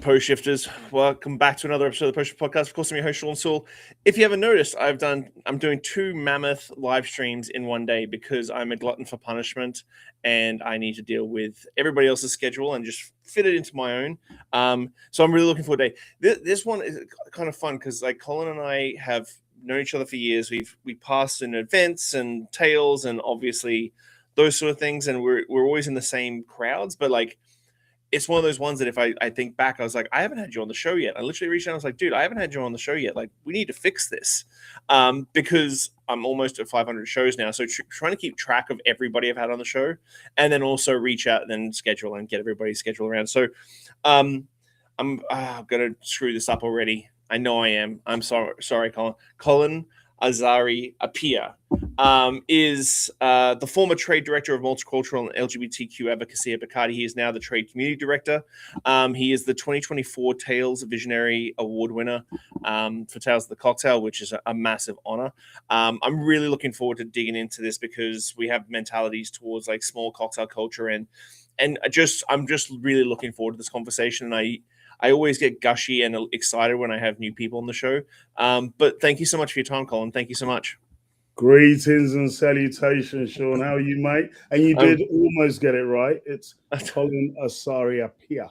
Post Shifters, welcome back to another episode of the Post Shift Podcast. Of course, I'm your host, Shawn Soole. If you haven't noticed, I'm doing 2 mammoth live streams in one day because I'm a glutton for punishment and I need to deal with everybody else's schedule and just fit it into my own. So I'm really looking forward to it. This one is kind of fun because like Colin and I have known each other for years. We passed in events and tales and obviously those sort of things, and we're always in the same crowds, but like it's one of those ones that if I think back, I was like, I haven't had you on the show yet. I literally reached out and I was like, dude, I haven't had you on the show yet. Like, we need to fix this because I'm almost at 500 shows now. So trying to keep track of everybody I've had on the show and then also reach out and then schedule and get everybody's schedule around. So I'm going to screw this up already. I know I am. I'm sorry, Colin. Colin Asare-Apiah is the former trade director of multicultural and LGBTQ advocacy at Bacardi. He is now the trade community director. He is the 2024 Tales Visionary Award winner for Tales of the Cocktail, which is a massive honor. I'm really looking forward to digging into this because we have mentalities towards like small cocktail culture and I'm just really looking forward to this conversation. And I always get gushy and excited when I have new people on the show. But thank you so much for your time, Colin. Thank you so much. Greetings and salutations, Shawn. How are you, mate? And you did almost get it right. It's Colin Asare-Apiah.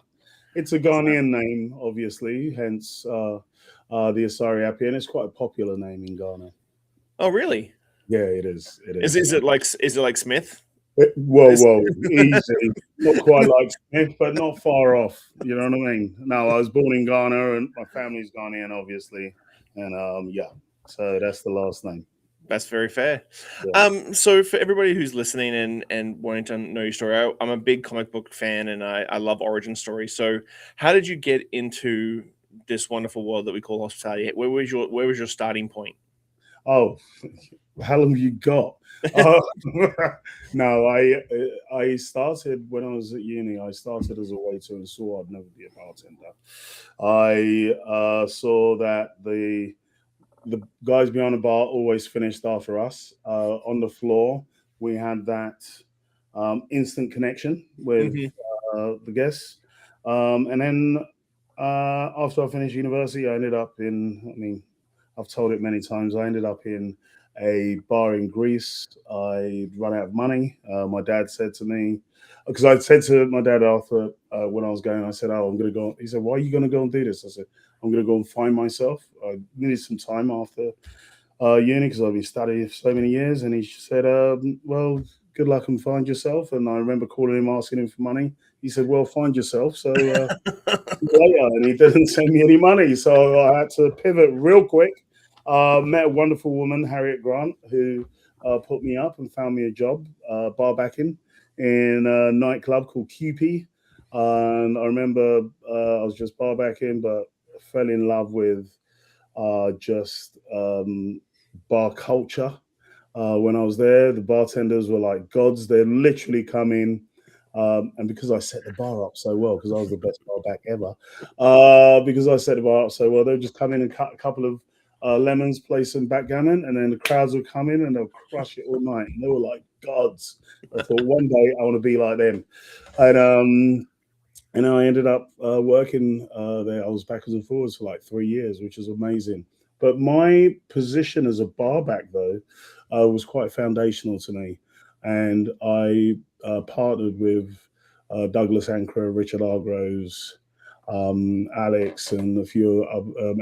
It's a Ghanaian name, obviously, hence the Asare-Apiah, and it's quite a popular name in Ghana. Oh, really? Yeah, it is. It is. Is it like Smith? Well, easy. Not quite like Smith, but not far off. You know what I mean? No, I was born in Ghana, and my family's Ghanaian, obviously, and yeah. So that's the last name. That's very fair. Yeah. So for everybody who's listening and wanting to know your story, I'm a big comic book fan and I love origin stories. So how did you get into this wonderful world that we call hospitality? Where was your starting point? Oh, how long have you got? No, I started when I was at uni. I started as a waiter and saw I'd never be a bartender. I saw that the guys behind the bar always finished after us. On the floor, we had that instant connection with the guests. And then after I finished university, I ended up in, I've told it many times, I ended up in a bar in Greece. I run out of money. My dad said to me, because I said to my dad after when I was going, I said, "Oh, I'm going to go." He said, "Why are you going to go and do this?" I said, "I'm going to go and find myself." I needed some time after uni because I've been studying for so many years. And he said, "Well, good luck and find yourself." And I remember calling him, asking him for money. He said, "Well, find yourself." So later, and he didn't send me any money. So I had to pivot real quick. Met a wonderful woman, Harriet Grant, who put me up and found me a job, bar backing in a nightclub called QP. And I remember I was just bar backing, but fell in love with just bar culture. When I was there, the bartenders were like gods. They literally come in. And because I set the bar up so well, because I was the best bar back ever, because I set the bar up so well, they'd just come in and cut a couple of lemons, play some backgammon, and then the crowds would come in and they'll crush it all night. And they were like gods. I thought one day I want to be like them. And I ended up working there. I was backwards and forwards for like 3 years, which is amazing. But my position as a barback, though, was quite foundational to me. And I partnered with Douglas Ankara, Richard Argroves, Alex, and a few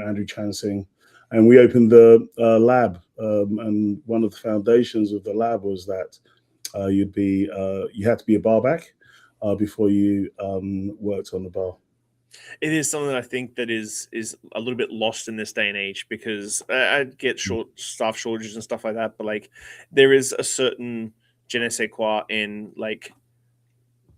Andrew Chansing. And we opened the lab. And one of the foundations of the lab was that you had to be a barback before you worked on the bar. It is something that I think that is a little bit lost in this day and age because I get staff shortages and stuff like that, but like there is a certain je ne sais quoi in like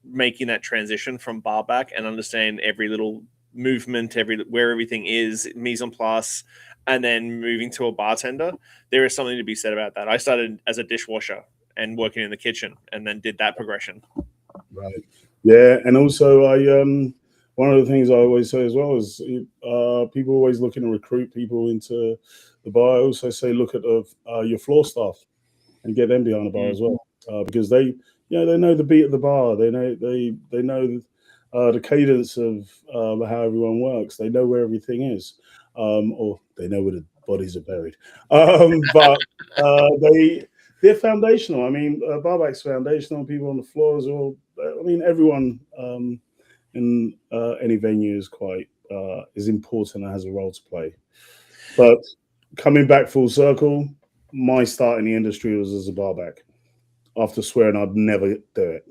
making that transition from bar back and understand every little movement, where everything is, mise en place, and then moving to a bartender. There is something to be said about that. I started as a dishwasher and working in the kitchen and then did that progression. Right. Yeah. And also one of the things I always say as well is people always looking to recruit people into the bar. I also say look at your floor staff and get them behind the bar as well, because they know the beat of the bar. They know the cadence of how everyone works. They know where everything is, or they know where the bodies are buried. But they're foundational. I mean, barback's foundational. People on the floor as well. I mean, everyone in any venue is important and has a role to play. But coming back full circle, my start in the industry was as a barback. After swearing I'd never do it.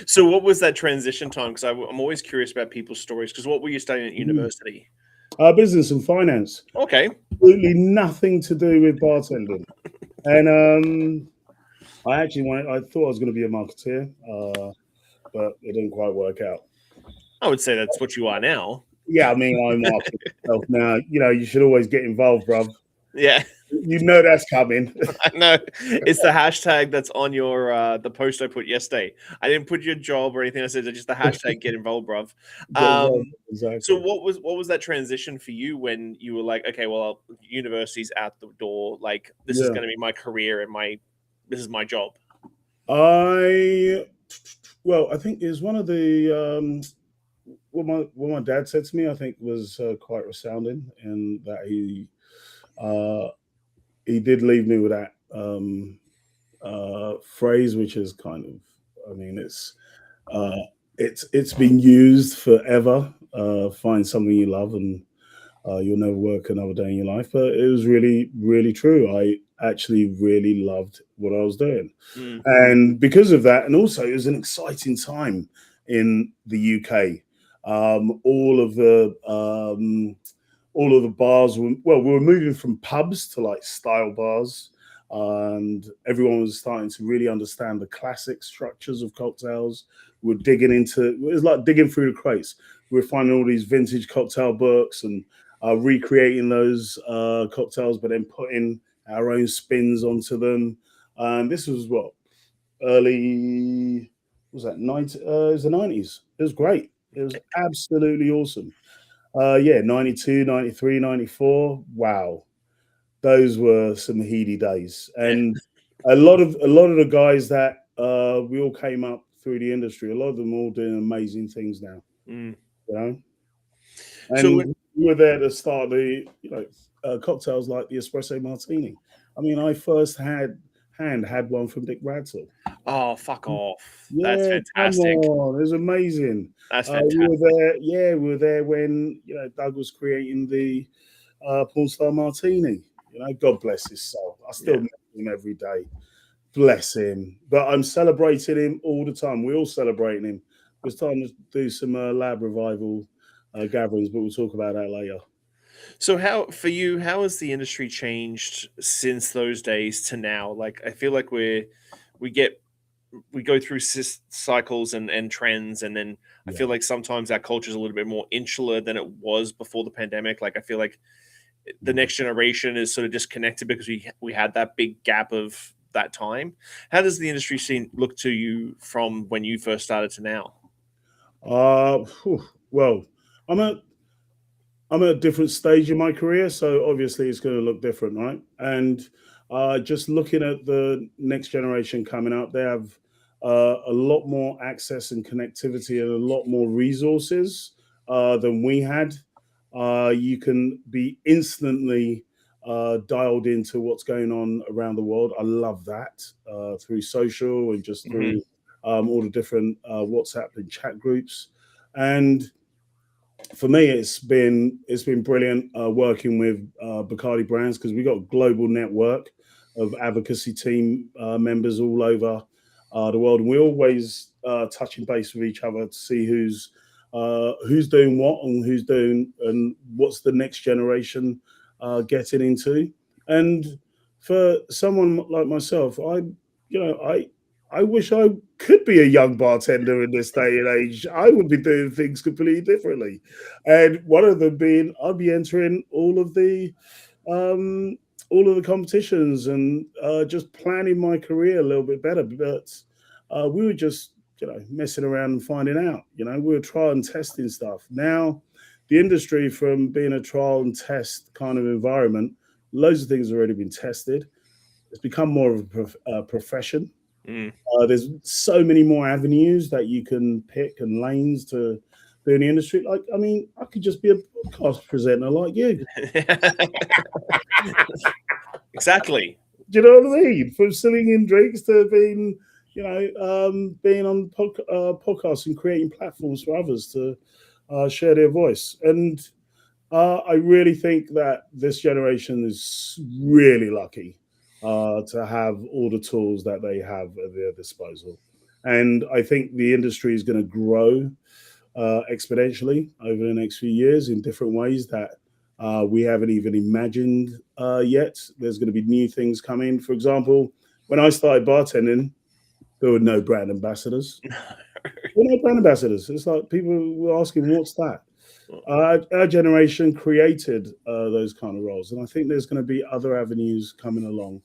So what was that transition time? Because I'm always curious about people's stories. Because what were you studying at university? Business and finance. Okay. Absolutely nothing to do with bartending. And I thought I was going to be a marketeer, but it didn't quite work out. I would say that's what you are now. Yeah, I mean, I'm marketing myself now. You know, you should always get involved, bruv. Yeah. You know that's coming. I know. It's the hashtag that's on your the post I put yesterday. I didn't put your job or anything. I said just the hashtag get involved, bruv. Exactly. So what was that transition for you when you were like, okay, well, university's out the door. Like this is going to be my career and this is my job. I think it's one of the what my dad said to me. I think was quite resounding, in that he did leave me with that phrase, which is kind of, I mean, it's been used forever. Find something you love, and you'll never work another day in your life. But it was really, really true. I actually really loved what I was doing, and because of that, and also it was an exciting time in the UK. All of the bars we were moving from pubs to like style bars, and everyone was starting to really understand the classic structures of cocktails. We're digging into it was like digging through the crates. We're finding all these vintage cocktail books and recreating those cocktails, but then putting our own spins onto them. And this was early, what was that, 90, it was the 90s. It was great. It was absolutely awesome. 92, 93, 94. Wow. Those were some heady days. And a lot of the guys that we all came up through the industry, a lot of them all doing amazing things now. You know? And so we were there to start the cocktails like the espresso martini. I mean, I first had one from Dick Bradsell. Oh, fuck off. Yeah, that's fantastic. Come on. It was amazing. That's fantastic. We were there when Doug was creating the Porn Star Martini. God bless his soul. I still miss him every day. Bless him. But I'm celebrating him all the time. We're all celebrating him. It's time to do some lab revival gatherings, but we'll talk about that later. So how has the industry changed since those days to now? Like, I feel like we go through cycles and trends, and then I feel like sometimes our culture is a little bit more insular than it was before the pandemic. Like, I feel like the next generation is sort of disconnected because we had that big gap of that time. How does the industry scene look to you from when you first started to now? Well, I'm at a different stage in my career, so obviously it's going to look different, right? And just looking at the next generation coming up, they have a lot more access and connectivity and a lot more resources than we had. You can be instantly dialed into what's going on around the world. I love that through social and just through all the different WhatsApp and chat groups. And for me, it's been brilliant working with Bacardi Brands, because we got a global network of advocacy team members all over the world, and we're always touching base with each other to see who's doing what and who's doing and what's the next generation getting into. And for someone like myself, I wish I could be a young bartender in this day and age. I would be doing things completely differently. And one of them being, I'd be entering all of the competitions and just planning my career a little bit better. But we were just, messing around and finding out. We were trial and testing stuff. Now, the industry, from being a trial and test kind of environment, loads of things have already been tested. It's become more of a profession. Mm. There's so many more avenues that you can pick and lanes to do in the industry. Like, I mean, I could just be a podcast presenter like you. Exactly. Do you know what I mean? From selling in drinks to being, being on podcasts and creating platforms for others to share their voice. And I really think that this generation is really lucky to have all the tools that they have at their disposal. And I think the industry is going to grow exponentially over the next few years in different ways that we haven't even imagined yet. There's going to be new things coming. For example, when I started bartending, there were no brand ambassadors. There were no brand ambassadors. It's like people were asking, what's that? Our generation created those kind of roles. And I think there's going to be other avenues coming along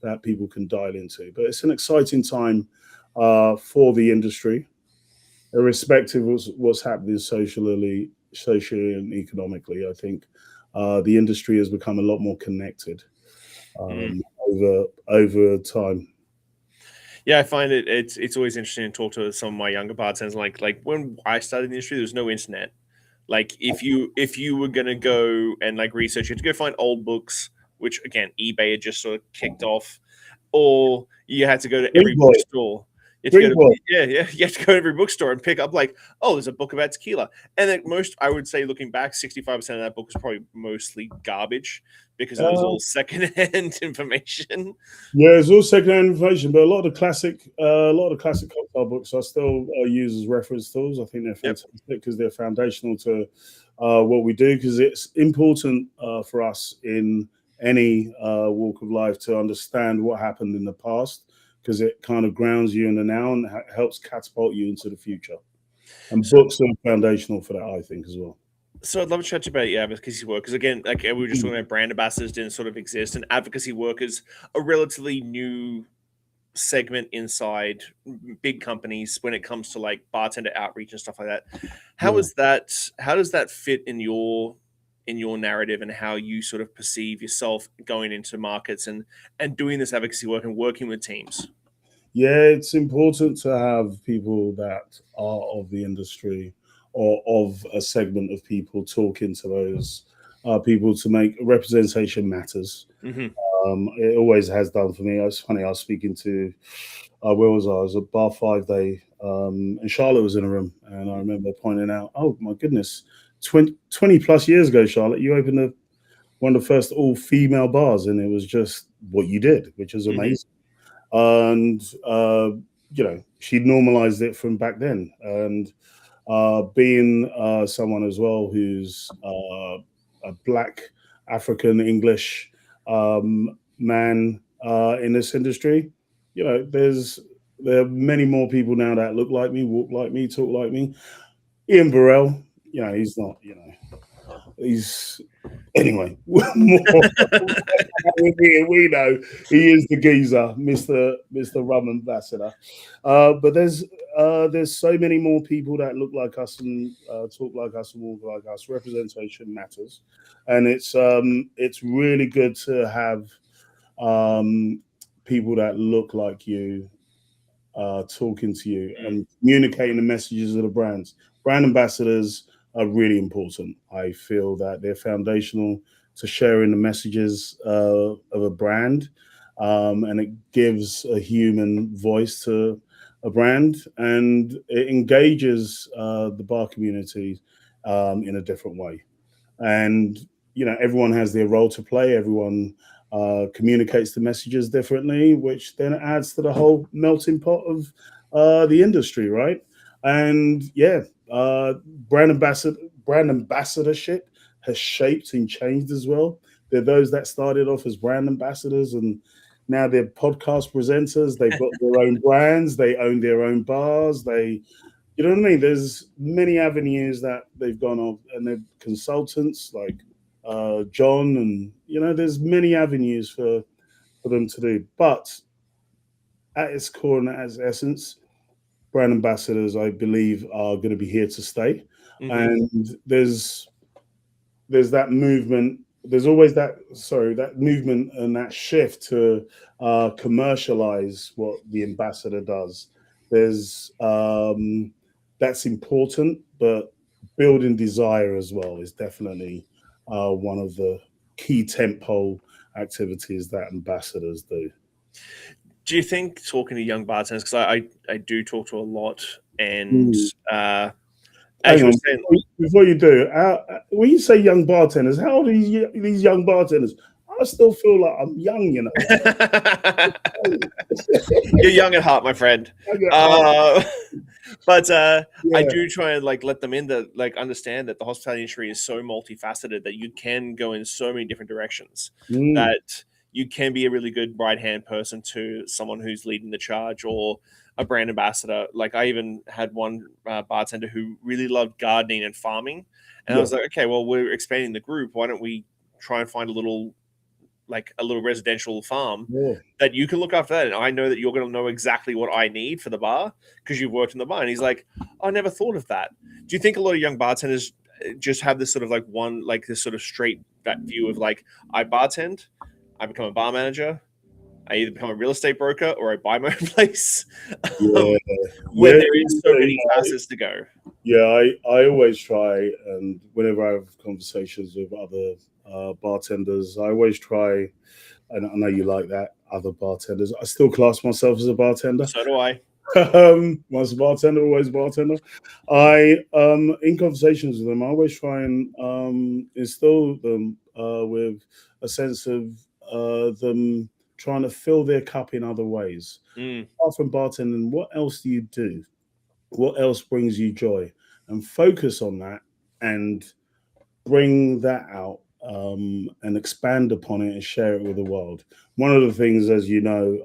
that people can dial into. But it's an exciting time for the industry, irrespective of what's happening socially and economically. I think the industry has become a lot more connected over time. Yeah, I find it's always interesting to talk to some of my younger bartenders. Like when I started in the industry, there was no internet. Like if you were gonna go and like research, you had to go find old books, which again eBay had just sort of kicked off, or you had to go to Drink every boy, bookstore. You had to go drink to boy. you have to go to every bookstore and pick up like, oh, there's a book about tequila. And then most, I would say, looking back, 65% of that book was probably mostly garbage because it was Uh, all secondhand information. Yeah, it's all secondhand information, but a lot of the classic cocktail books I still use as reference tools. I think they're Yep. fantastic because they're foundational to what we do. Because it's important for us in any walk of life to understand what happened in the past, because it kind of grounds you in the now and helps catapult you into the future. And So books are foundational for that, I think, as well. So I'd love to chat to you about your advocacy work because again, like we were just talking about, brand ambassadors didn't sort of exist, and advocacy work is a relatively new segment inside big companies when it comes to like bartender outreach and stuff like that. How Yeah. is that? How does that fit in your narrative and how you sort of perceive yourself going into markets and doing this advocacy work and working with teams? Yeah, it's important to have people that are of the industry or of a segment of people talking to those people to make representation matters. Hmm. It always has done for me. It's funny, I was speaking to, where was I? I was at Bar 5 Day, and Charlotte was in a room. And I remember pointing out, oh my goodness, 20 plus years ago, Charlotte, you opened one of the first all female bars, and it was just what you did, which was Hmm. amazing. And she normalized it from back then. And being someone as well who's a black African English man in this industry, there are many more people now that look like me, walk like me, talk like me. Ian Burrell, he's not, he's anyway. More we know he is the geezer, Mister Rum Ambassador. But there's so many more people that look like us and talk like us and walk like us. Representation matters, and it's really good to have people that look like you talking to you Mm. and communicating the messages of the brands. Brand ambassadors are really important. I feel that they're foundational to sharing the messages of a brand, and it gives a human voice to a brand, and it engages the bar community in a different way. And everyone has their role to play. Everyone communicates the messages differently, which then adds to the whole melting pot of the industry, right? And yeah, brand ambassadorship has shaped and changed as well. There are those that started off as brand ambassadors and now they're podcast presenters. They've got their own brands. They own their own bars. You know what I mean? There's many avenues that they've gone off, and they're consultants like John, and there's many avenues for them to do. But at its core and at its essence, brand ambassadors, I believe, are going to be here to stay. Hmm. And there's that movement there's always that movement and that shift to commercialize what the ambassador does. There's that's important, but building desire as well is definitely one of the key tentpole activities that ambassadors do. Do you think talking to young bartenders, because I do talk to a lot, and as Hang you on, were saying, before you do, when you say young bartenders, how old are these young bartenders? I still feel like I'm young, you know. you're young at heart, my friend. But I do try and like let them in that like understand that the hospitality industry is so multifaceted that you can go in so many different directions that you can be a really good right hand person to someone who's leading the charge or a brand ambassador. Like I even had one bartender who really loved gardening and farming, and I was like, okay, well, we're expanding the group. Why don't we try and find a little residential farm that you can look after that, and I know that you're going to know exactly what I need for the bar because you've worked in the bar. And he's like, I never thought of that. Do you think a lot of young bartenders just have this sort of like this sort of straight that view of like, I bartend, I become a bar manager, I either become a real estate broker or I buy my own place? When there is so many facets to go. Yeah, I always try, and whenever I have conversations with other bartenders, I always try, and I know you like that, other bartenders. I still class myself as a bartender. So do I. Once a bartender, always a bartender. I in conversations with them, I always try and instill them with a sense of them trying to fill their cup in other ways. Apart from bartending, what else do you do? What else brings you joy? And focus on that and bring that out and expand upon it and share it with the world. One of the things, as you know,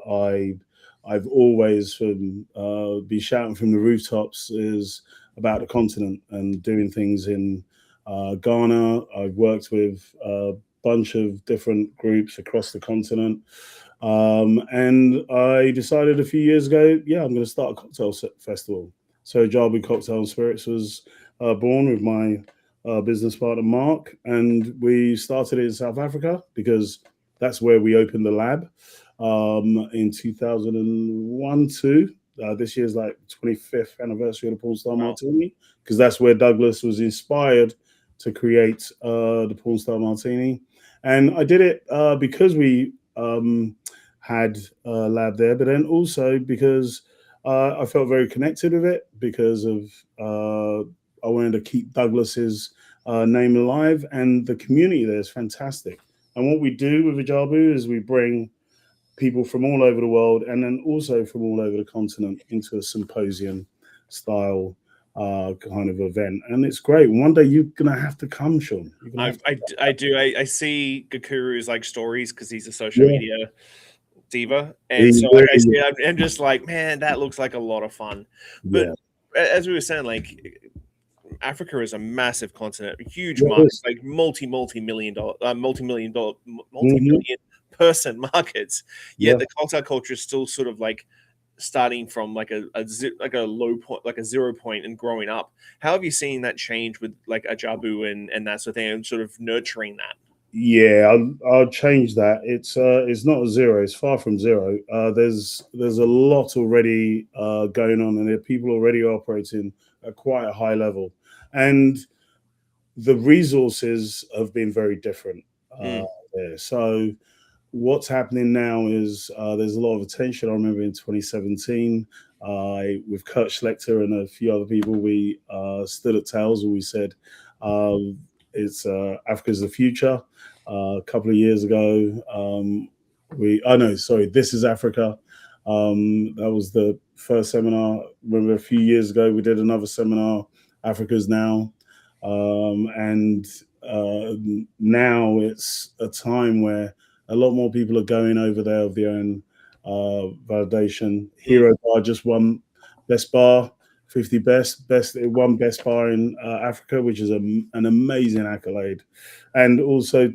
I've always be shouting from the rooftops is about the continent and doing things in Ghana. I've worked with a bunch of different groups across the continent. And I decided a few years ago, I'm going to start a cocktail festival. So Jabu Cocktail and Spirits was born with my business partner, Mark. And we started it in South Africa because that's where we opened the lab in 2001, 2. This year's like 25th anniversary of the Porn Star Martini, because that's where Douglas was inspired to create the Porn Star Martini. And I did it because we had a lab there, but then also because I felt very connected with it because of I wanted to keep Douglas's name alive, and the community there is fantastic. And what we do with Ajabu is we bring people from all over the world and then also from all over the continent into a symposium style kind of event, and it's great. One day you're gonna have to come, Shawn. I do. I see Gakuru's like stories because he's a social media diva, and so like I see it, I'm just like, man, that looks like a lot of fun. But as we were saying, like Africa is a massive continent, a huge market, like multi-million person markets. Yet the cocktail culture is still sort of like starting from like a low point, like a 0 point, and growing up. How have you seen that change with like Ajabu and that sort of thing, and sort of nurturing that? Yeah, I'll change that. It's not a zero. It's far from zero. There's a lot already going on, and there are people already operating at quite a high level, and the resources have been very different there. So what's happening now is there's a lot of attention. I remember in 2017, with Kurt Schlechter and a few other people, we stood at Tails and we said, it's Africa's the future. A couple of years ago, This is Africa. That was the first seminar. Remember a few years ago, we did another seminar, Africa's Now. And now it's a time where a lot more people are going over there of their own validation. Hero Bar just won Best Bar, 50 best. It won Best Bar in Africa, which is an amazing accolade. And also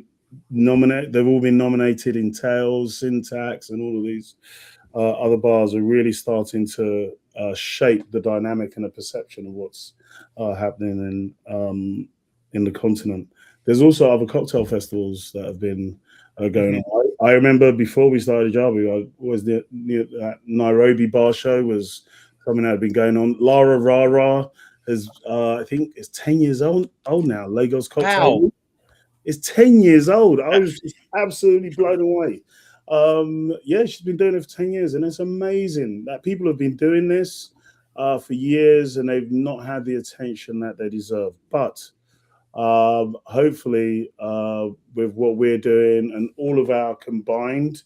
they've all been nominated in Tails, Syntax, and all of these other bars are really starting to shape the dynamic and the perception of what's happening in the continent. there's also other cocktail festivals that have been going Mhm. on. I remember before we started Javi, I was near that Nairobi bar show was something that had been going on. Lara Rara has, I think, it's 10 years old now. Lagos Cocktail Wow. Week. It's 10 years old. I Uh, was just absolutely blown away. Yeah, she's been doing it for 10 years, and it's amazing that people have been doing this for years, and they've not had the attention that they deserve. But hopefully, with what we're doing and all of our combined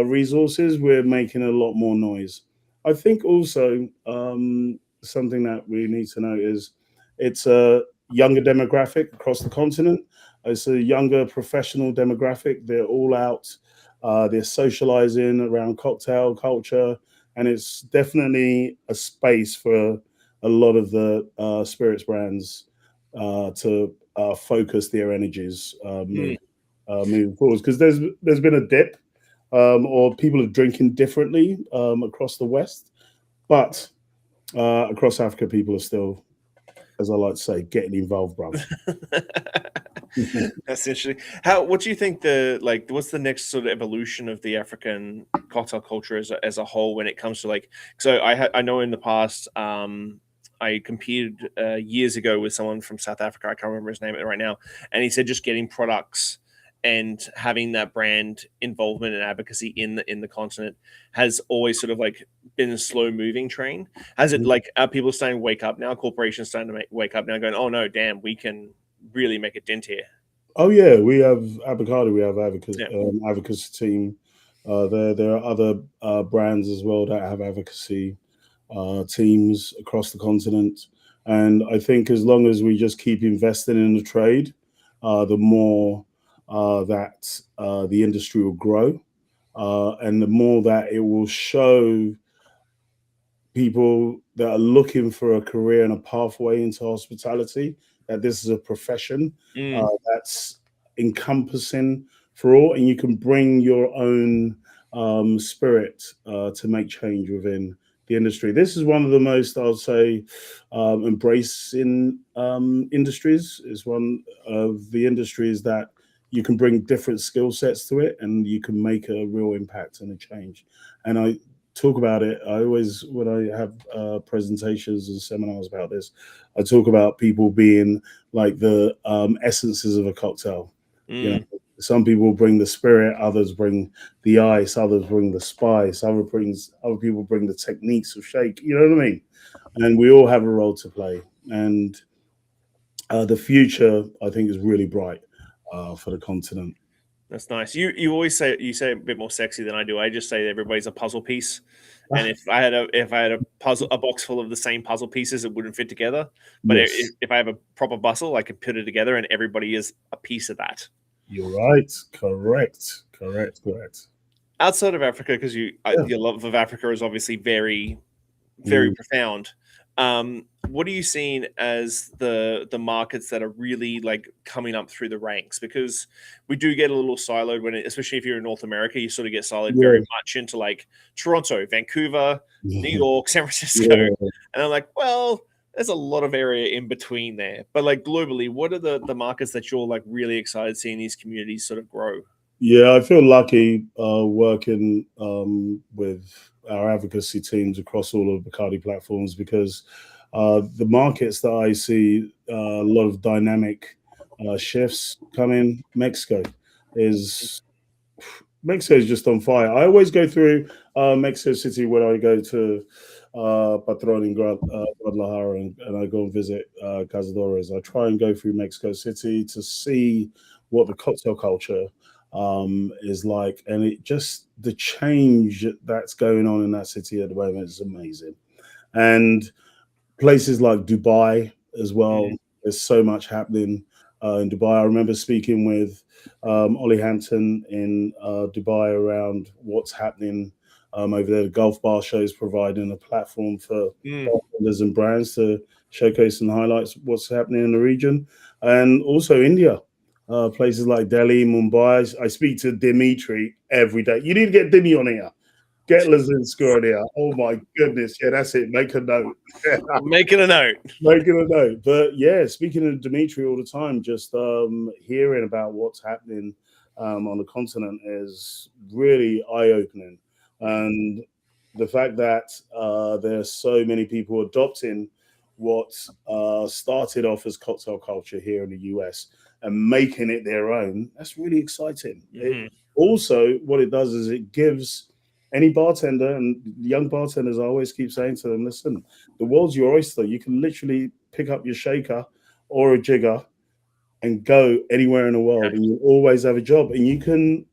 resources, we're making a lot more noise. I think also something that we need to know is it's a younger demographic across the continent. It's a younger professional demographic. They're all out. They're socializing around cocktail culture, and it's definitely a space for a lot of the spirits brands to focus their energies mm. moving forward. Because there's been a dip, or people are drinking differently across the West, but across Africa, people are still, as I like to say, getting involved, bruv. That's interesting. What do you think what's the next sort of evolution of the African cocktail culture as a whole when it comes to like, so I know in the past, I competed years ago with someone from South Africa. I can't remember his name right now. And he said just getting products and having that brand involvement and advocacy in the continent has always sort of like been a slow moving train. Has it like, are people starting to wake up now? Corporations starting to wake up now, going, oh no, damn, we can really make a dent here. Oh yeah, we have Avocado. We have Yeah. advocacy team. There are other brands as well that have advocacy teams across the continent. And I think as long as we just keep investing in the trade, the more that the industry will grow, and the more that it will show people that are looking for a career and a pathway into hospitality that this is a profession Mm. that's encompassing for all, and you can bring your own spirit to make change within the industry. This is one of the most, I would say, embracing industries. Is one of the industries that you can bring different skill sets to it, and you can make a real impact and a change. And I talk about it. I always, when I have presentations and seminars about this, I talk about people being like the essences of a cocktail. You know, Mm. some people bring the spirit, others bring the ice, others bring the spice, other people bring the techniques of shake. You know what I mean? And we all have a role to play. And the future, I think, is really bright for the continent. That's nice. You always say a bit more sexy than I do. I just say everybody's a puzzle piece. And Ah, if I had a box full of the same puzzle pieces, it wouldn't fit together. But yes, if I have a proper puzzle, I can put it together, and everybody is a piece of that. you're right. Correct. Correct. Correct. Outside of Africa, because Yeah. your love of Africa is obviously very very Mm. profound. What are you seeing as the markets that are really like coming up through the ranks? Because we do get a little siloed especially if you're in North America, you sort of get siloed very Yeah. much into like Toronto, Vancouver, New York, San Francisco, Yeah. and I'm like, well, there's a lot of area in between there. But like globally, what are the markets that you're like really excited seeing these communities sort of grow? Yeah, I feel lucky working with our advocacy teams across all of the Bacardi platforms because the markets that I see a lot of dynamic shifts coming. Is Mexico is just on fire. I always go through Mexico City when I go to Patron in Guadalajara, and I go and visit Cazadores. I try and go through Mexico City to see what the cocktail culture is like, and it just the change that's going on in that city at the moment is amazing. And places like Dubai as well. Mm, There's so much happening in Dubai. I remember speaking with Ollie Hampton in Dubai around what's happening over there. The Golf Bar Show is providing a platform for mm, bartenders and brands to showcase and highlight what's happening in the region, and also India. Places like Delhi, Mumbai. I speak to Dimitri every day. You need to get Dimi on here. Gettlers in Scoria. Oh my goodness. Yeah, that's it. Make a note. I'm making a note. Making a note. But yeah, speaking of Dimitri all the time, just hearing about what's happening on the continent is really eye-opening. And the fact that there's so many people adopting what started off as cocktail culture here in the US and making it their own, that's really exciting. Mhm. Also, what it does is it gives any bartender, and young bartenders, I always keep saying to them, listen, the world's your oyster. You can literally pick up your shaker or a jigger and go anywhere in the world, and you always have a job, and you can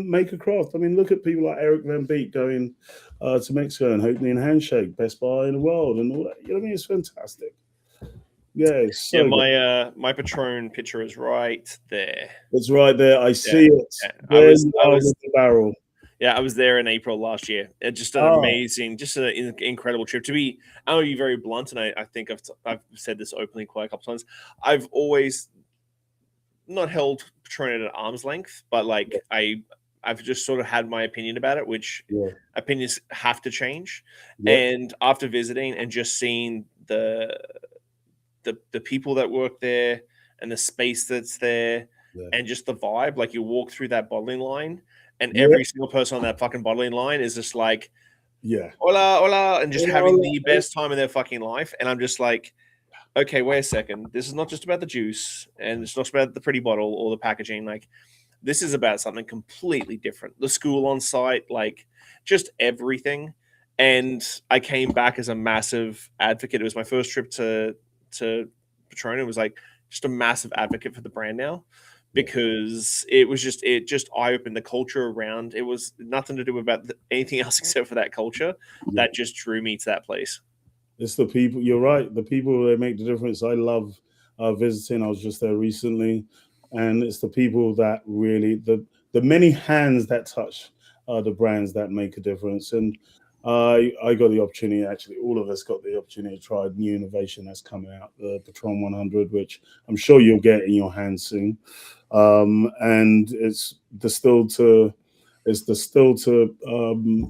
make a craft. I mean, look at people like Eric Van Beek going to Mexico and opening Handshake, best bar in the world, and all that. You know what I mean? It's fantastic. Yeah, it's so good. My Patron picture is right there. It's right there. I see it. Yeah. There you are with the barrel. Yeah, I was there in April last year. It's just an amazing, just an incredible trip. I'm going to be very blunt, and I think I've said this openly quite a couple times. I've always not held Patron at arm's length, but like I've just sort of had my opinion about it, which opinions have to change. And after visiting and just seeing the people that work there and the space that's there and just the vibe, like you walk through that bottling line and every single person on that fucking bottling line is just like, hola, hola, and just having the best time of their fucking life. And I'm just like, okay, wait a second. This is not just about the juice and it's not about the pretty bottle or the packaging. Like, this is about something completely different. The school on site, like just everything. And I came back as a massive advocate. It was my first trip to Patron. It was like just a massive advocate for the brand now, because it just eye-opened the culture around. It was nothing to do about anything else except for that culture that just drew me to that place. It's the people. You're right. The people that make the difference. I love visiting. I was just there recently, and it's the people that really the many hands that touch the brands that make a difference. And I got the opportunity. Actually, all of us got the opportunity to try new innovation that's coming out, the Patron 100, which I'm sure you'll get in your hands soon. And it's distilled to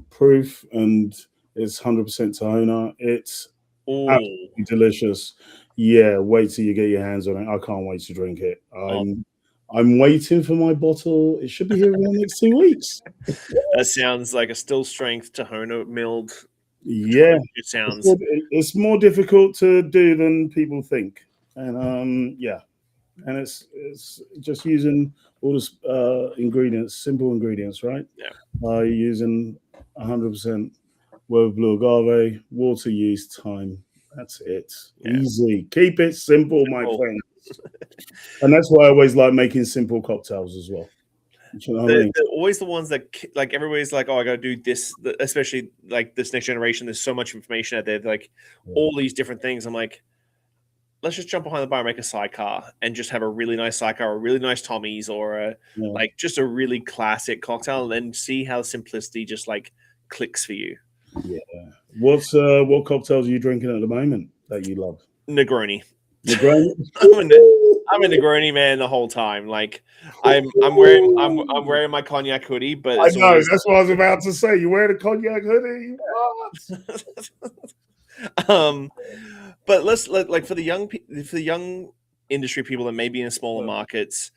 proof, and it's 100% Tahona. It's absolutely delicious. Yeah, wait till you get your hands on it. I can't wait to drink it. I'm waiting for my bottle. It should be here in the next 2 weeks. That sounds like a still strength Tahona milled. Yeah, it sounds. It's more difficult to do than people think, and and it's just using all the ingredients, simple ingredients, right? Yeah. Using 100% Weber Blue Agave, water, yeast, thyme. That's it. Yeah. Easy. Keep it simple, my friend. And that's why I always like making simple cocktails as well. You know they're always the ones that, like, everybody's like, oh, I got to do this, especially like this next generation. There's so much information out there, like all these different things. I'm like, let's just jump behind the bar and make a sidecar and just have a really nice sidecar, or a really nice Tommy's, or like just a really classic cocktail, and then see how simplicity just like clicks for you. Yeah. What cocktails are you drinking at the moment that you love? Negroni. Negroni. I'm a Negroni man the whole time. Like I'm wearing my cognac hoodie, but I know that's what I was about to say. You wear the cognac hoodie? What? But like for the young industry people that may be in smaller markets,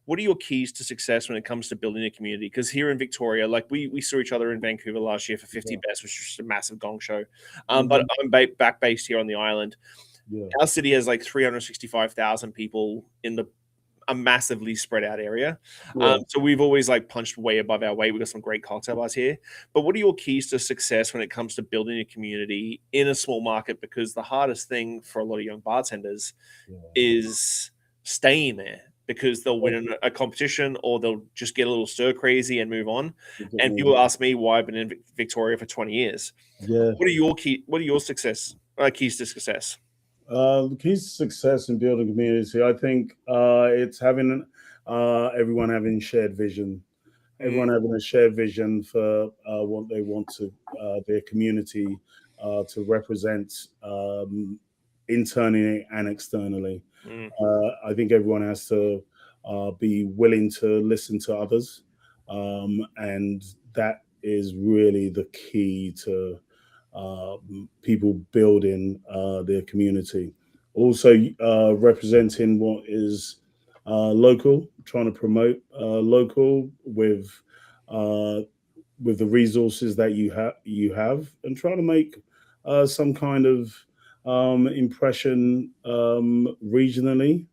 what are your keys to success when it comes to building a community? Because here in Victoria, like we saw each other in Vancouver last year for 50 Best, which was just a massive gong show. But I'm back based here on the island. Our city has like 365,000 people in a massively spread out area. So we've always like punched way above our weight. We've got some great cocktail bars here. But what are your keys to success when it comes to building a community in a small market? Because the hardest thing for a lot of young bartenders is staying there, because they'll win a competition or they'll just get a little stir crazy and move on. And people ask me why I've been in Victoria for 20 years. What are your keys to success? The keys to success in building community, I think it's having everyone having shared vision. Everyone having a shared vision for what they want to their community to represent internally and externally. I think everyone has to be willing to listen to others, and that is really the key to people building their community. Also, representing what is local, trying to promote local uh, with the resources that you have, and trying to make some kind of impression regionally,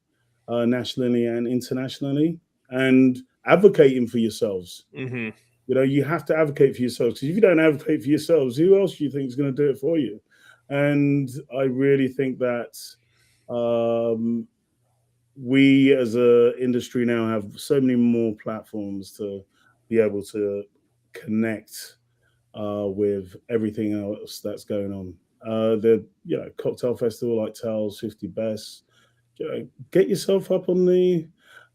nationally, and internationally, and advocating for yourselves. Hmm. You have to advocate for yourselves, because if you don't advocate for yourselves, who else do you think is going to do it for you? And I really think that um, we as a industry now have so many more platforms to be able to connect with everything else that's going on. The cocktail festival like Tales 50 Best. Get yourself up on the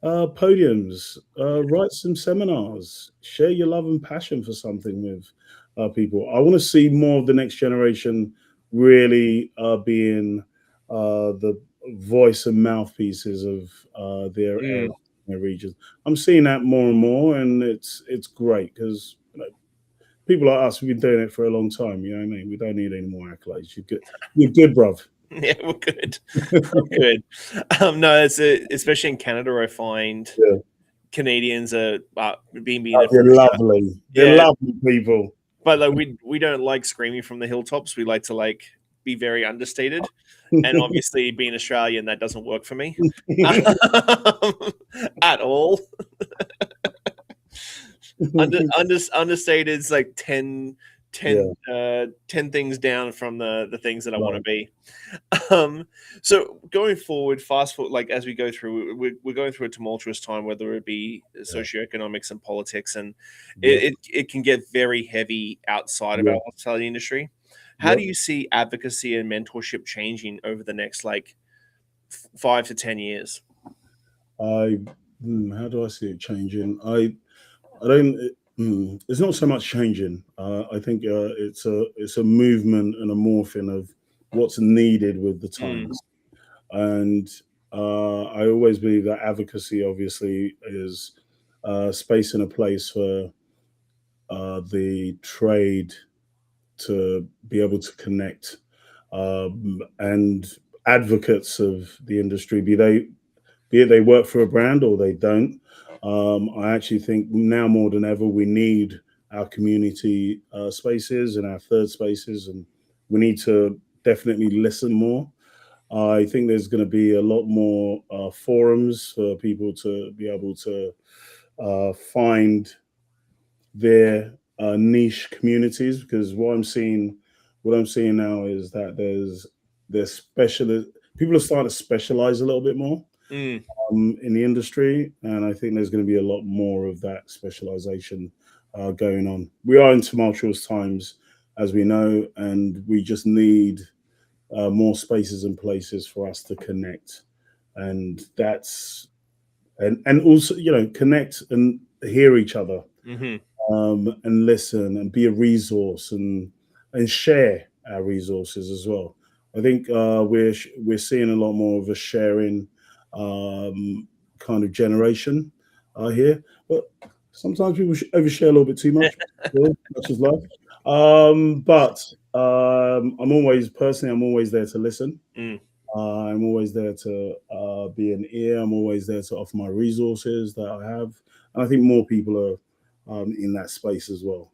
podiums, write some seminars, share your love and passion for something with people. I want to see more of the next generation really being the voice and mouthpieces of their area, their regions. I'm seeing that more and more, and it's great, because people like us, we've been doing it for a long time. You know what I mean? We don't need any more accolades. You're good, bruv. Yeah, we're good. We're good. No, especially in Canada, I find Yeah. Canadians are being Oh, a they're lovely. They're yeah, lovely people. but like we don't like screaming from the hilltops. We like to like be very understated, and obviously being Australian, that doesn't work for me at all. Understated is like 10, Yeah, 10 things down from the things that I want to right. be. So going forward, fast forward, like as we go through, we're going through a tumultuous time, whether it be Yeah, socioeconomics and politics, and yep, it can get very heavy outside of our yeah, hospitality industry. How do yep. you see advocacy and mentorship changing over the next like 5 to 10 years? I How do I see it changing? I don't. It's not so much changing. I think it's a movement and a morphing of what's needed with the Mm, times. And I always believe that advocacy, obviously, is space and a place for the trade to be able to connect, and advocates of the industry, be it they work for a brand or they don't. I actually think now more than ever we need our community spaces and our third spaces, and we need to definitely listen more. I think there's going to be a lot more forums for people to be able to find their niche communities, because what I'm seeing now is that there's special people are starting to specialize a little bit more mm. in the industry, and I think there's going to be a lot more of that specialization going on. We are in tumultuous times, as we know, and we just need more spaces and places for us to connect, and also connect and hear each other, Hmm. and listen and be a resource, and share our resources as well. I think we're seeing a lot more of a sharing kind of generation here, but sometimes people overshare a little bit too much. Much as life. But I'm always there to listen. Mm. I'm always there to be an ear. I'm always there to offer my resources that I have, and I think more people are in that space as well,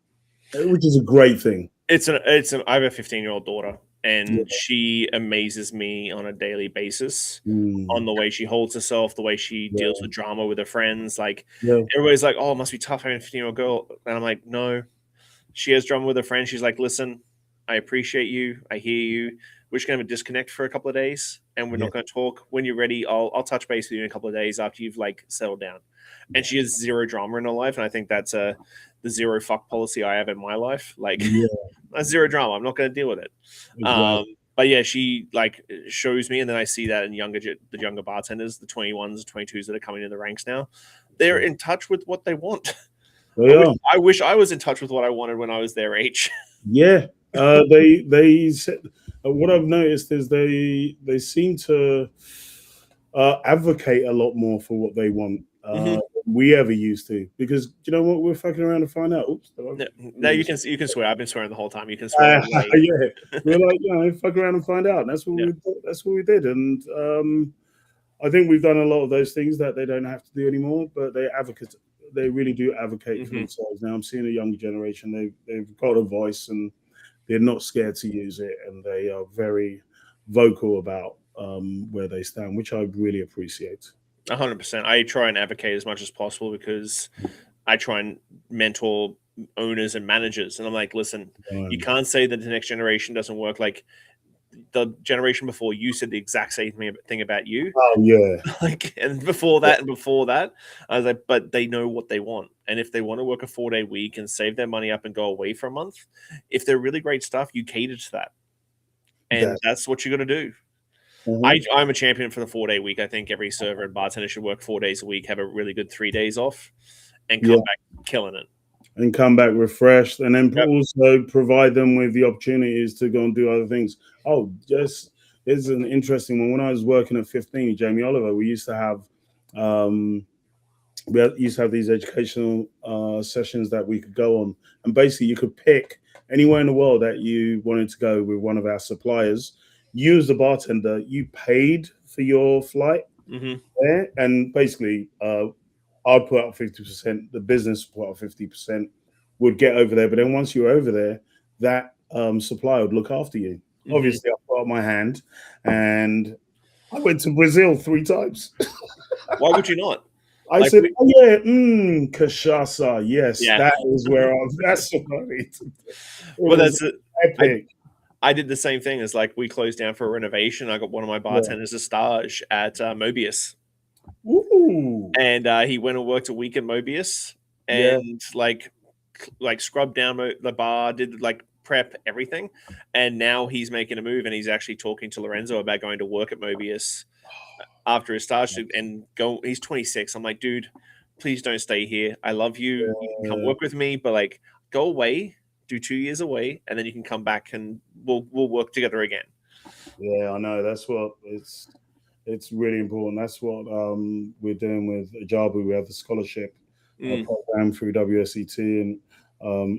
which is a great thing. I have a 15-year-old daughter, Yeah. and she amazes me on a daily basis on Mm, the way she holds herself, the way she deals yeah. with drama with her friends. Like Yeah. everybody's like, "Oh, it must be tough having a 15-year-old girl," and I'm like, "No." She has drama with her friends. She's like, "Listen, I appreciate you. I hear you. We're just gonna have a disconnect for a couple of days, and we're Yeah. not gonna talk. When you're ready, I'll touch base with you in a couple of days after you've like settled down." And she has zero drama in her life, and I think that's the zero fuck policy I have in my life. Like, Yeah. that's zero drama. I'm not going to deal with it. Exactly. But yeah, she like shows me, and then I see that in the younger bartenders, the 21s, 22s that are coming in the ranks now, they're Sure. in touch with what they want. They are. I wish I was in touch with what I wanted when I was their age. Yeah. They said what I've noticed is they seem to advocate a lot more for what they want. Hmm. we ever used to. Because you know what, we're fucking around to find out. Oops. No, you can swear. I've been swearing the whole time. You can swear all day. Yeah, we're like, fuck around and find out. And that's what we did. And I think we've done a lot of those things that they don't have to do anymore. But they really do advocate for themselves. Now I'm seeing a younger generation. They've got a voice and they're not scared to use it, and they are very vocal about where they stand, which I really appreciate. 100%. I try and advocate as much as possible because I try and mentor owners and managers, and I'm like, listen, you can't say that the next generation doesn't work. Like the generation before you said the exact same thing about you. Oh yeah. Like, and before that, I was like, but they know what they want, and if they want to work a 4-day week and save their money up and go away for a month, if they're really great stuff, you cater to that, and that's what you got to do. I'm a champion for the 4-day week. I think every server and bartender should work 4 days a week, have a really good 3 days off, and come back killing it. And come back refreshed, and then also provide them with the opportunities to go and do other things. Oh, this is an interesting one. When I was working at 15, Jamie Oliver, we used to have these educational sessions that we could go on, and basically you could pick anywhere in the world that you wanted to go with one of our suppliers. You as the bartender, you paid for your flight there, and basically I'd put out 50%, the business put out 50%, would get over there. But then once you're over there, that supplier would look after you. Obviously, I put out my hand, and I went to Brazil 3 times. Why would you not? I said, cachaça. Yes, that is where that's what I need to do. Well, that's epic. I did the same thing. As like we closed down for a renovation. I got one of my bartenders a stage at Mobius. Ooh. And he went and worked a week at Mobius and like scrubbed down the bar, did like prep everything, and now he's making a move and he's actually talking to Lorenzo about going to work at Mobius after his stage and go. He's 26. I'm like, dude, please don't stay here. I love you. You can come work with me, but like go away, do 2 years away, and then you can come back and we'll work together again. Yeah, I know. That's what it's really important. That's what we're doing with Ajabu. We have the scholarship program through WSET and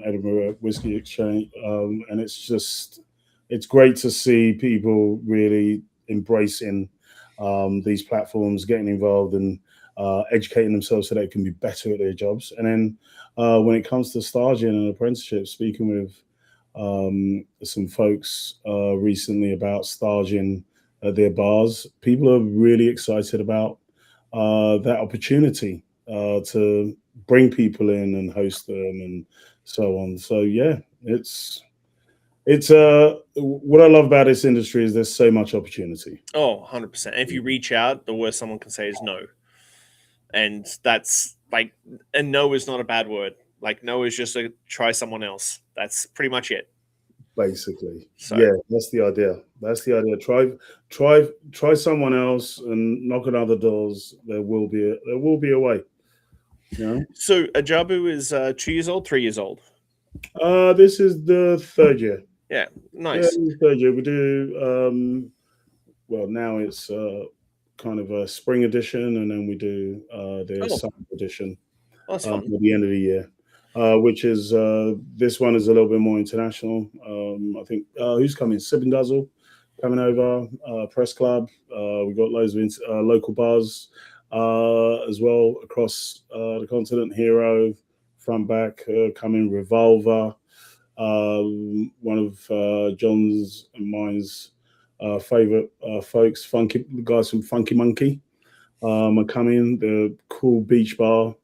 Edinburgh Whiskey Exchange, and it's great to see people really embracing these platforms, getting involved and educating themselves so they can be better at their jobs. And then when it comes to staging and apprenticeship, speaking with some folks recently about staging at their bars, people are really excited about that opportunity to bring people in and host them and so on. So yeah, it's what I love about this industry is there's so much opportunity. Oh, 100%. And if you reach out, the worst someone can say is no. And that's like, and no is not a bad word. Like no is just a try someone else. That's pretty much it. Basically. So, yeah, that's the idea. That's the idea. Try someone else and knock on other doors. There will be a way. You know? So Ajabu is 2 years old, 3 years old. This is the 3rd year. Yeah, nice. Yeah, 3rd year. We do well now it's kind of a spring edition, and then we do the summer edition at the end of the year. Which is this one is a little bit more international. I think who's coming? Sib and Dazzle coming over. Press Club. We've got loads of local bars as well across the continent. Hero, Front Back coming. Revolver. One of John's and mine's favorite folks, the guys from Funky Monkey, are coming. The cool beach bar,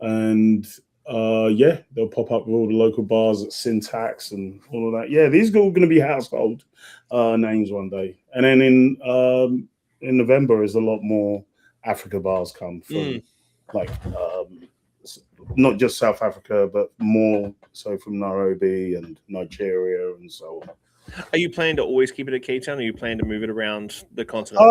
and they'll pop up with all the local bars at Syntax and all of that. Yeah, these are all going to be household names one day. And then in November is a lot more Africa bars come from, like not just South Africa, but more so from Nairobi and Nigeria and so on. Are you planning to always keep it at Cape Town, or are you planning to move it around the continent?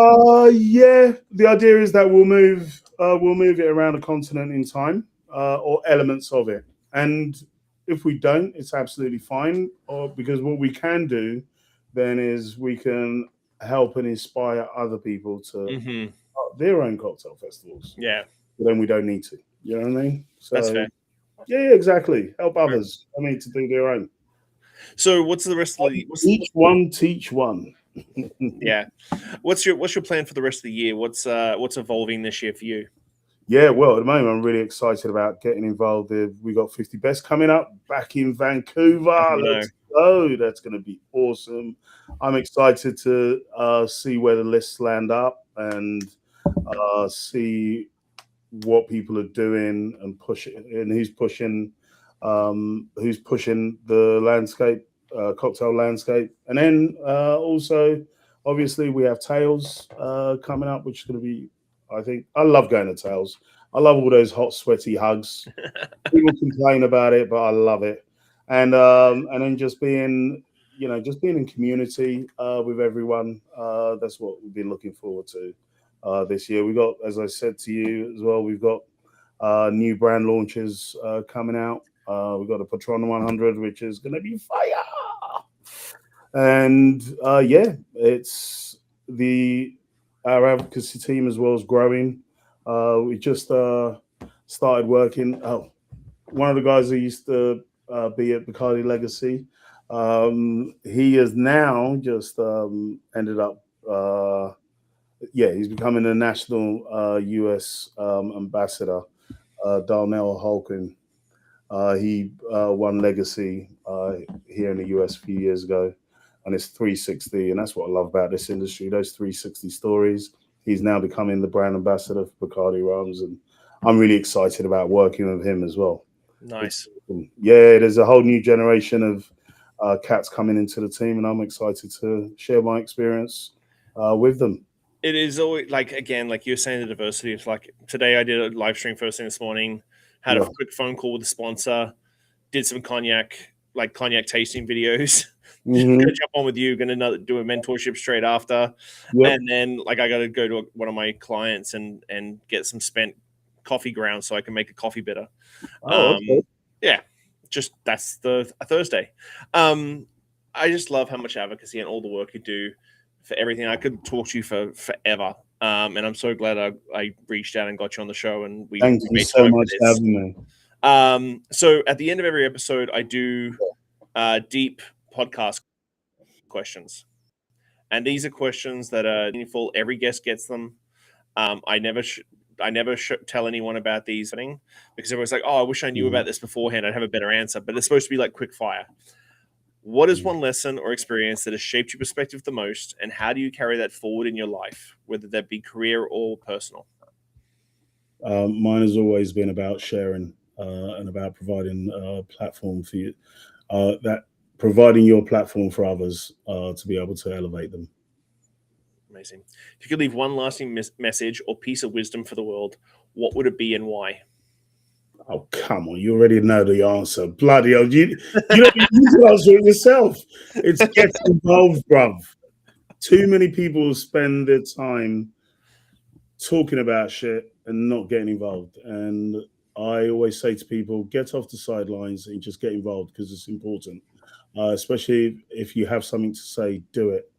Yeah. The idea is that we'll move it around the continent in time. Or elements of it, and if we don't, it's absolutely fine. Because what we can do then is we can help and inspire other people to their own cocktail festivals. Yeah, But then we don't need to. You know what I mean? So that's fair. yeah, exactly. Help others. I mean, to do their own. So what's the rest of the Each one teach one. yeah? What's your plan for the rest of the year? What's evolving this year for you? Yeah, well, at the moment, I'm really excited about getting involved. We got 50 Best coming up back in Vancouver. Let's go. That's going to be awesome. I'm excited to see where the lists land up and see what people are doing and pushing, and who's pushing the landscape, cocktail landscape. And then also, obviously, we have Tails coming up, which is going to be, I think, I love going to Tails. I love all those hot, sweaty hugs. People complain about it, but I love it. And then just being in community with everyone. That's what we've been looking forward to this year. We got, as I said to you as well, we've got new brand launches coming out. We've got a Patron 100, which is going to be fire. And it's our advocacy team as well as growing. We just started working. Oh, one of the guys who used to be at Bacardi Legacy, he has now just ended up. He's becoming a national U.S. ambassador. Darnell Holcomb. He won Legacy here in the US a few years ago, and it's 360, and that's what I love about this industry, those 360 stories. He's now becoming the brand ambassador for Bacardi Rums, and I'm really excited about working with him as well. Nice. Yeah, there's a whole new generation of cats coming into the team, and I'm excited to share my experience with them. It is always like you're saying, the diversity. It's like today I did a live stream first thing this morning, had a quick phone call with the sponsor, did some cognac tasting videos. Mm-hmm. Gonna jump on with you, gonna do a mentorship straight after. Yep. And then I got to go to one of my clients and get some spent coffee grounds so I can make a coffee bitter. Okay. Yeah, just that's a Thursday. I just love how much advocacy and all the work you do for everything. I could talk to you for forever. And I'm so glad I reached out and got you on the show. And thank you so much for having me. So at the end of every episode, I do deep podcast questions. And these are questions that are meaningful. Every guest gets them. I never tell anyone about these things because everyone's like, oh, I wish I knew about this beforehand. I'd have a better answer. But it's supposed to be like quick fire. What is one lesson or experience that has shaped your perspective the most, and how do you carry that forward in your life, whether that be career or personal? Mine has always been about sharing and about providing a platform for you, providing your platform for others to be able to elevate them. Amazing. If you could leave one lasting message or piece of wisdom for the world, what would it be and why? Oh, come on. You already know the answer. Bloody hell. You don't need to answer it yourself. It's get involved, bruv. Too many people spend their time talking about shit and not getting involved. And I always say to people, get off the sidelines and just get involved because it's important. Especially if you have something to say, do it.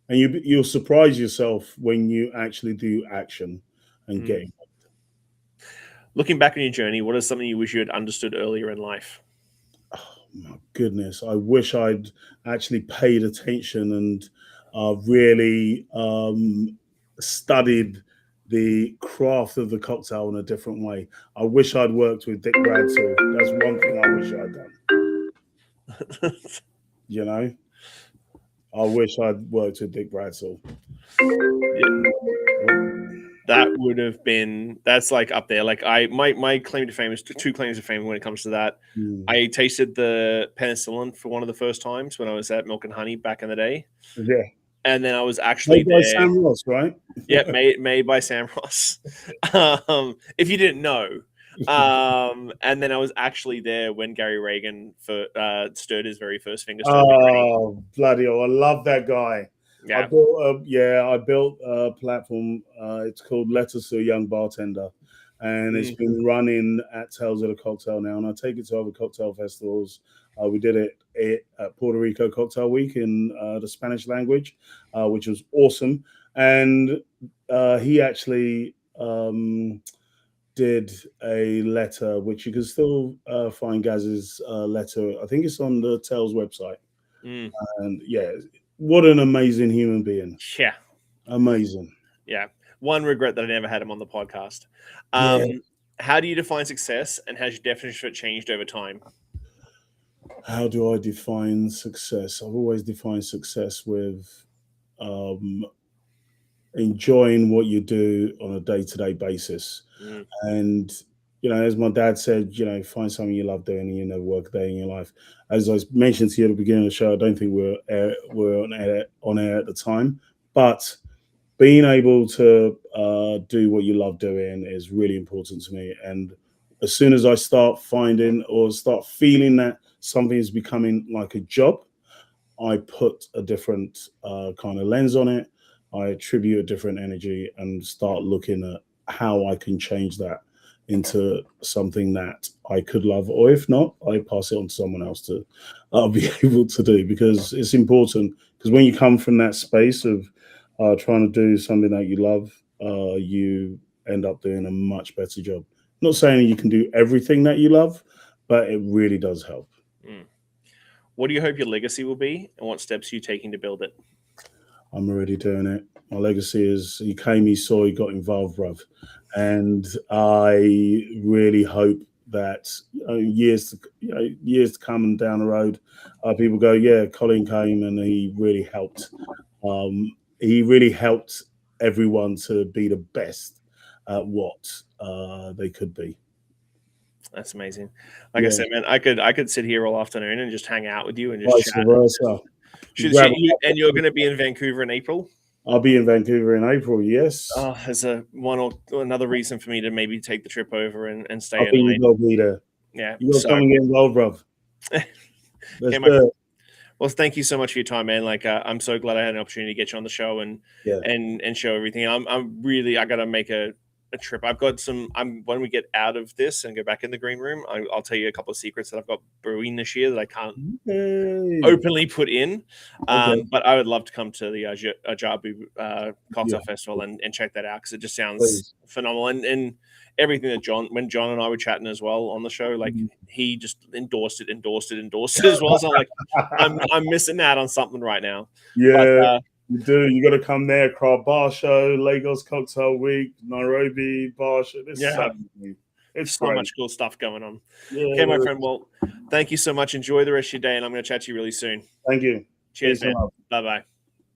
And you'll surprise yourself when you actually do action and get involved. Looking back on your journey, what is something you wish you had understood earlier in life? Oh, my goodness. I wish I'd actually paid attention and really studied the craft of the cocktail in a different way. I wish I'd worked with Dick Bradshaw. That's one thing I wish I'd done. You know? I wish I'd worked with Dick Bradshaw. Yeah. That would have been, that's like up there. Like my claim to fame is two claims to fame when it comes to that. I tasted the penicillin for one of the first times when I was at Milk and Honey back in the day. Yeah. And then I was actually made by Sam Ross, right? Yeah, made by Sam Ross. If you didn't know. And then I was actually there when Gary Reagan stirred his very first finger. Oh, bloody hell. I love that guy. Yeah. I built a platform. It's called Letters to a Young Bartender. And it's been running at Tales of the Cocktail now. And I take it to other cocktail festivals. We did it at Puerto Rico Cocktail Week in the Spanish language, which was awesome. and he actually did a letter, which you can still find Gaz's letter. I think it's on the Tales website. And yeah, what an amazing human being. Yeah. Amazing. Yeah. One regret that I never had him on the podcast. Yeah. How do you define success, and has your definition of it changed over time? How do I define success? I've always defined success with enjoying what you do on a day-to-day basis. And as my dad said, find something you love doing and you never work a day in your life. As I mentioned to you at the beginning of the show, I don't think we're on air at the time, but being able to do what you love doing is really important to me. And as soon as I start finding or start feeling that something is becoming like a job, I put a different kind of lens on it. I attribute a different energy and start looking at how I can change that into something that I could love, or if not, I pass it on to someone else to be able to do, because it's important. Because when you come from that space of trying to do something that you love, you end up doing a much better job. Not saying you can do everything that you love, but it really does help. What do you hope your legacy will be, and what steps are you taking to build it? I'm already doing it. My legacy is he came, he saw, he got involved, bruv. And I really hope that years to come and down the road, people go, yeah, Colin came and he really helped. He really helped everyone to be the best at what they could be. That's amazing. Like I said, man, I could sit here all afternoon and just hang out with you and just Vice chat. versa. And you're going to be in Vancouver in April? I'll be in Vancouver in April, yes. Oh, there's another reason for me to maybe take the trip over and stay. I think you got to be there. Yeah. You got to come and get involved, bruv. Let's do it. Well, thank you so much for your time, man. Like, I'm so glad I had an opportunity to get you on the show and show everything. I got to make a trip. I've got when we get out of this and go back in the green room, I'll tell you a couple of secrets that I've got brewing this year that I can't openly put in. But I would love to come to the Ajabu Cocktail Festival and check that out, because it just sounds phenomenal. And everything that when John and I were chatting as well on the show, like he just endorsed it as well. So I'm missing out on something right now. Yeah. You do. You got to come there. Craft Bar Show, Lagos Cocktail Week, Nairobi Bar Show. It's so much cool stuff going on. Yeah, okay, my friend. Well, thank you so much. Enjoy the rest of your day, and I'm going to chat to you really soon. Thank you. Cheers, man. Bye-bye.